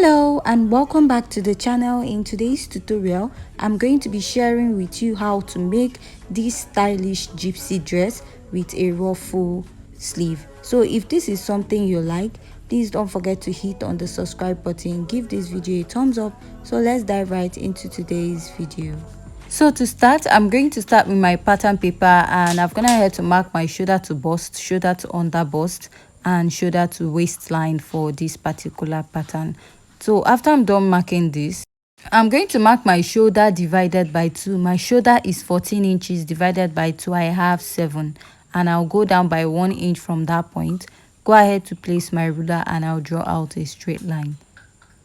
Hello and welcome back to the channel. In today's tutorial I'm going to be sharing with you how to make this stylish gypsy dress with a ruffle sleeve. So if this is something you like, please don't forget to hit on the subscribe button, give this video a thumbs up. So let's dive right into today's video. So to start, I'm going to start with my pattern paper, and I'm gonna head to mark my shoulder to bust, shoulder to under bust, and shoulder to waistline for this particular pattern. So after I'm done marking this, I'm going to mark my shoulder divided by 2. My shoulder is 14 inches divided by 2. I have 7, and I'll go down by 1 inch from that point. Go ahead to place my ruler and I'll draw out a straight line.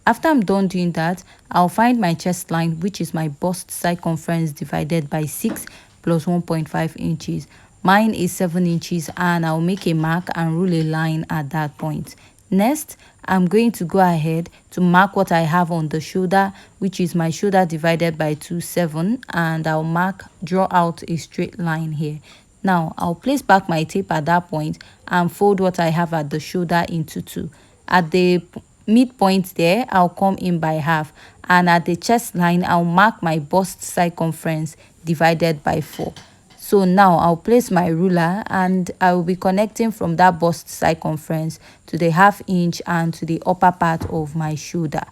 After I'm done doing that, I'll find my chest line, which is my bust circumference divided by 6 plus 1.5 inches. Mine is 7 inches, and I'll make a mark and rule a line at that point. Next, I'm going to go ahead to mark what I have on the shoulder, which is my shoulder divided by 2, 7, and I'll draw out a straight line here. Now, I'll place back my tape at that point and fold what I have at the shoulder into 2. At the midpoint there, I'll come in by half, and at the chest line I'll mark my bust circumference divided by 4. So now I'll place my ruler and I will be connecting from that bust circumference to the ½ inch and to the upper part of my shoulder.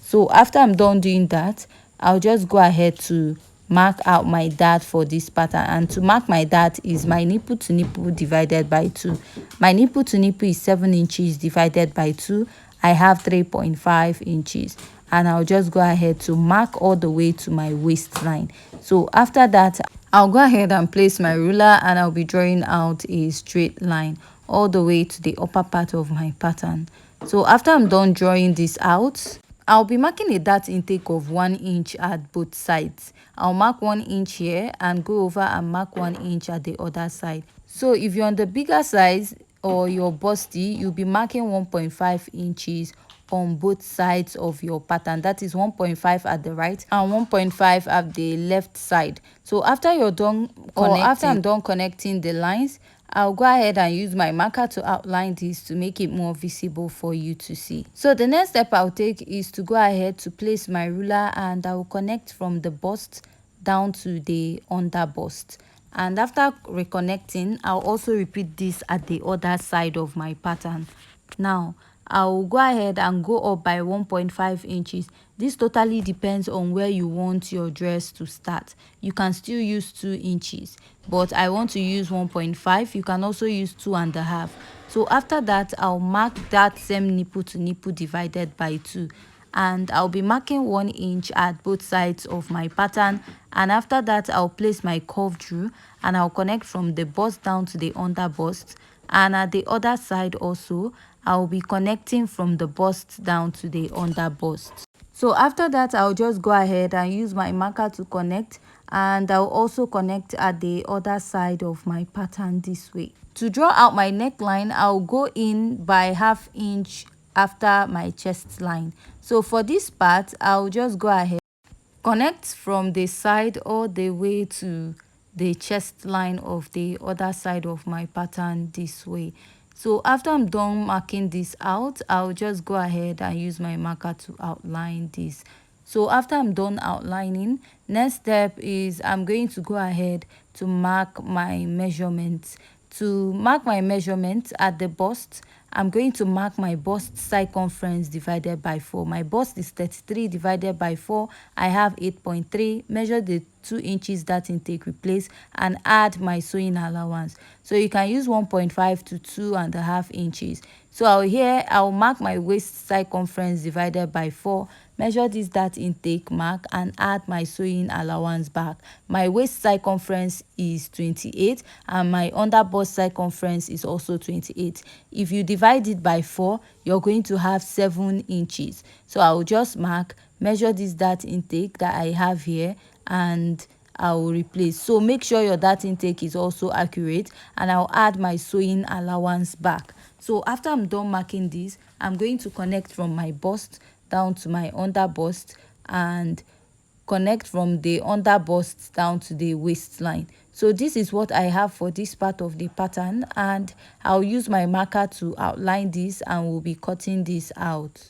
So after I'm done doing that, I'll just go ahead to mark out my dart for this pattern. And to mark my dart is my nipple to nipple divided by 2. My nipple to nipple is 7 inches divided by 2. I have 3.5 inches, and I'll just go ahead to mark all the way to my waistline. So after that, I'll go ahead and place my ruler and I'll be drawing out a straight line all the way to the upper part of my pattern. So after I'm done drawing this out, I'll be marking a dart intake of 1 inch at both sides. I'll mark 1 inch here and go over and mark 1 inch at the other side. So if you're on the bigger size or your busty, you'll be marking 1.5 inches on both sides of your pattern. That is 1.5 at the right and 1.5 at the left side. So after you're done after I'm done connecting the lines, I'll go ahead and use my marker to outline this to make it more visible for you to see. So the next step I'll take is to go ahead to place my ruler, and I will connect from the bust down to the under bust. And after reconnecting, I'll also repeat this at the other side of my pattern. Now I'll go ahead and go up by 1.5 inches. This totally depends on where you want your dress to start. You can still use 2 inches, but I want to use 1.5. You can also use 2.5. So after that, I'll mark that same nipple to nipple divided by 2. And I'll be marking 1 inch at both sides of my pattern. And after that, I'll place my curve through and I'll connect from the bust down to the under bust. And at the other side also, I'll be connecting from the bust down to the under bust. So after that, I'll just go ahead and use my marker to connect, and I'll also connect at the other side of my pattern this way. To draw out my neckline, I'll go in by ½ inch after my chest line. So for this part, I'll just go ahead, connect from the side all the way to the chest line of the other side of my pattern this way. So after I'm done marking this out, I'll just go ahead and use my marker to outline this. So after I'm done outlining, next step is I'm going to go ahead to mark my measurements. To mark my measurements at the bust, I'm going to mark my bust circumference divided by 4. My bust is 33 divided by 4. I have 8.3. Measure the 2 inches dart intake, replace, and add my sewing allowance. So you can use 1.5 to 2.5 inches. So I'll mark my waist circumference divided by 4. Measure this dart intake mark and add my sewing allowance back. My waist circumference is 28 and my under bust circumference is also 28. If you divide it by 4, you're going to have 7 inches. So I'll just measure this dart intake that I have here, and I will replace. So make sure your dart intake is also accurate, and I'll add my sewing allowance back. So after I'm done marking this, I'm going to connect from my bust down to my under bust and connect from the under bust down to the waistline. So this is what I have for this part of the pattern, and I'll use my marker to outline this and we'll be cutting this out.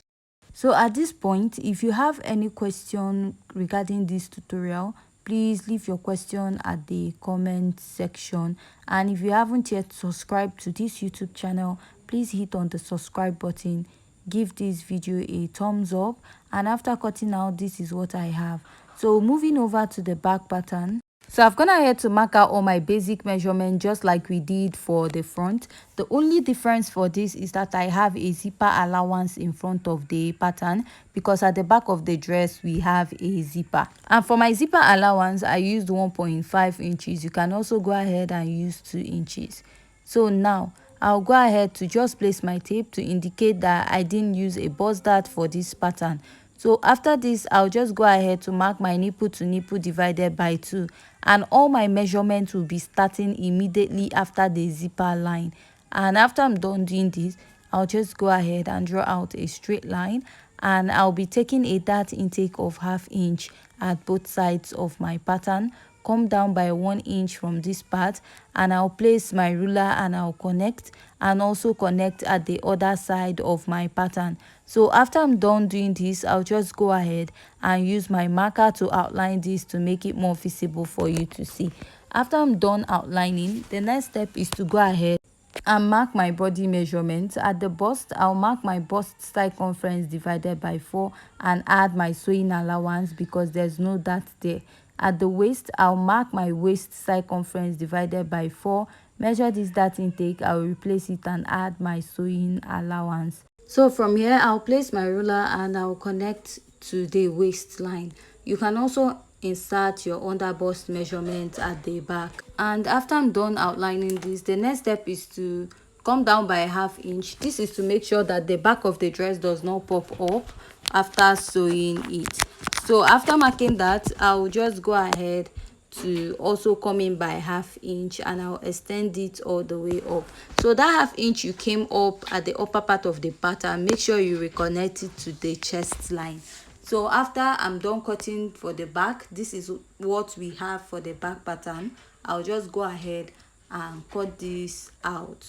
So at this point, if you have any question regarding this tutorial, please leave your question at the comment section. And if you haven't yet subscribed to this YouTube channel, please hit on the subscribe button, give this video a thumbs up, and after cutting out, this is what I have. So moving over to the back pattern. So I've gone ahead to mark out all my basic measurement just like we did for the front. The only difference for this is that I have a zipper allowance in front of the pattern, because at the back of the dress we have a zipper. And for my zipper allowance, I used 1.5 inches. You can also go ahead and use 2 inches. So now I'll go ahead to just place my tape to indicate that I didn't use a bust dart for this pattern. So after this, I'll just go ahead to mark my nipple to nipple divided by 2, and all my measurements will be starting immediately after the zipper line. And after I'm done doing this, I'll just go ahead and draw out a straight line, and I'll be taking a dart intake of 1/2 inch at both sides of my pattern. Come down by 1 inch from this part, and I'll place my ruler and I'll connect, and also connect at the other side of my pattern. So after I'm done doing this, I'll just go ahead and use my marker to outline this to make it more visible for you to see. After I'm done outlining, the next step is to go ahead and mark my body measurement. At the bust, I'll mark my bust circumference divided by 4 and add my sewing allowance because there's no dart there. At the waist, I'll mark my waist circumference divided by 4, measure this dart intake, I'll replace it and add my sewing allowance. So from here, I'll place my ruler and I'll connect to the waistline. You can also insert your under bust measurement at the back. And after I'm done outlining this, the next step is to come down by 1/2 inch. This is to make sure that the back of the dress does not pop up after sewing it. So after marking that, I'll just go ahead to also come in by 1/2 inch, and I'll extend it all the way up. So that 1/2 inch you came up at the upper part of the pattern, make sure you reconnect it to the chest line. So after I'm done cutting for the back, this is what we have for the back pattern. I'll just go ahead and cut this out.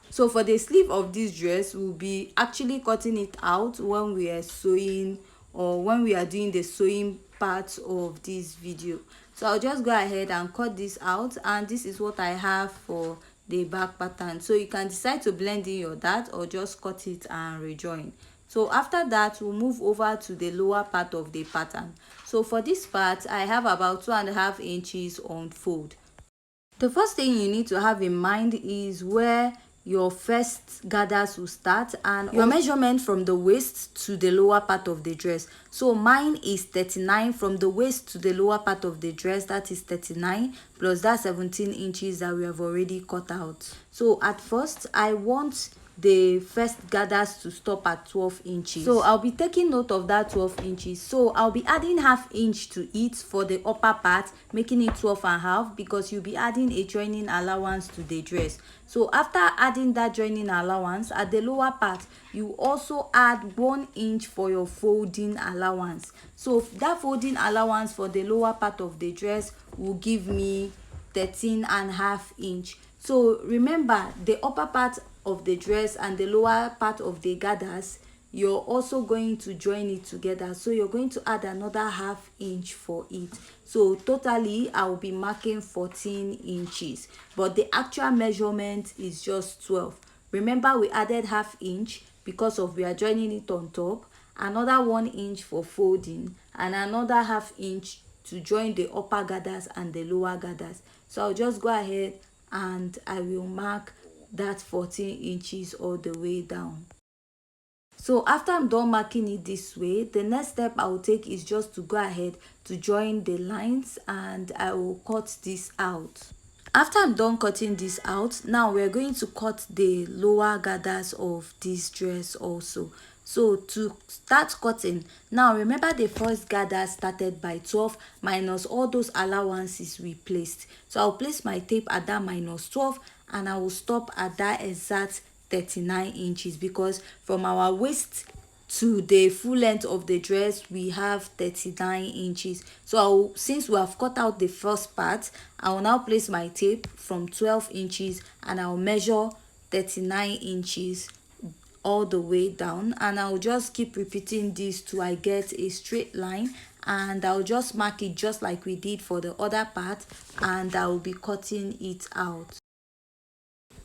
So for the sleeve of this dress, we'll be actually cutting it out when we are sewing, or when we are doing the sewing part of this video. So I'll just go ahead and cut this out, and this is what I have for the back pattern. So you can decide to blend in your dart or just cut it and rejoin. So after that, we'll move over to the lower part of the pattern. So for this part, I have about 2.5 inches on fold. The first thing you need to have in mind is where your first gathers will start, and your measurement from the waist to the lower part of the dress. So mine is 39 from the waist to the lower part of the dress. That is 39 plus that 17 inches that we have already cut out. So at first, I want the first gathers to stop at 12 inches. So I'll be taking note of that 12 inches. So I'll be adding 1/2 inch to it for the upper part, making it 12.5, because you'll be adding a joining allowance to the dress. So after adding that joining allowance at the lower part, you also add 1 inch for your folding allowance. So that folding allowance for the lower part of the dress will give me 13.5 inch. So remember, the upper part of the dress and the lower part of the gathers, you're also going to join it together. So you're going to add another 1/2 inch for it. So totally, I will be marking 14 inches. But the actual measurement is just 12. Remember, we added 1/2 inch because of we are joining it on top. Another 1 inch for folding, and another 1/2 inch to join the upper gathers and the lower gathers. So I'll just go ahead and I will mark that 14 inches all the way down. So after I'm done marking it this way, the next step I will take is just to go ahead to join the lines, and I will cut this out. After I'm done cutting this out, now we're going to cut the lower gathers of this dress also. So to start cutting, now remember the first gather started by 12 minus all those allowances we placed. So I'll place my tape at that minus 12, and I will stop at that exact 39 inches, because from our waist to the full length of the dress we have 39 inches. So since we have cut out the first part, I will now place my tape from 12 inches and I'll measure 39 inches all the way down, and I'll just keep repeating this till I get a straight line, and I'll just mark it just like we did for the other part, and I'll be cutting it out.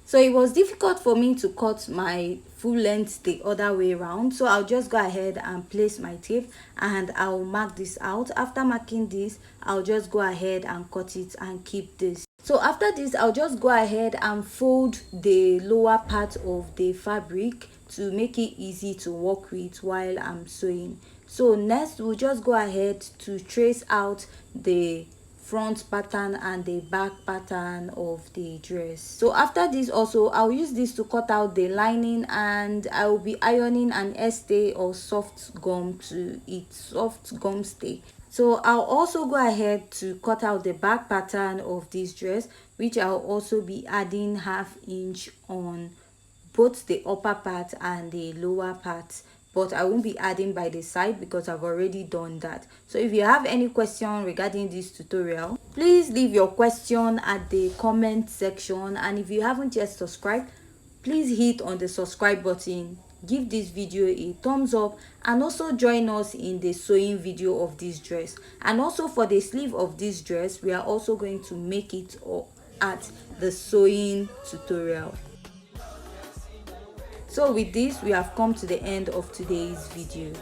So it was difficult for me to cut my full length the other way around, so I'll just go ahead and place my tape and I'll mark this out. After marking this, I'll just go ahead and cut it and keep this. So after this, I'll just go ahead and fold the lower part of the fabric to make it easy to work with while I'm sewing. So next, we'll just go ahead to trace out the front pattern and the back pattern of the dress. So after this, also I'll use this to cut out the lining, and I will be ironing an stay or soft gum to it, soft gum stay. So I'll also go ahead to cut out the back pattern of this dress, which I'll also be adding 1/2 inch on both the upper part and the lower part, but I won't be adding by the side because I've already done that. So if you have any question regarding this tutorial, please leave your question at the comment section, and if you haven't yet subscribed, please hit on the subscribe button, give this video a thumbs up, and also join us in the sewing video of this dress. And also for the sleeve of this dress, we are also going to make it at the sewing tutorial. So with this, we have come to the end of today's video.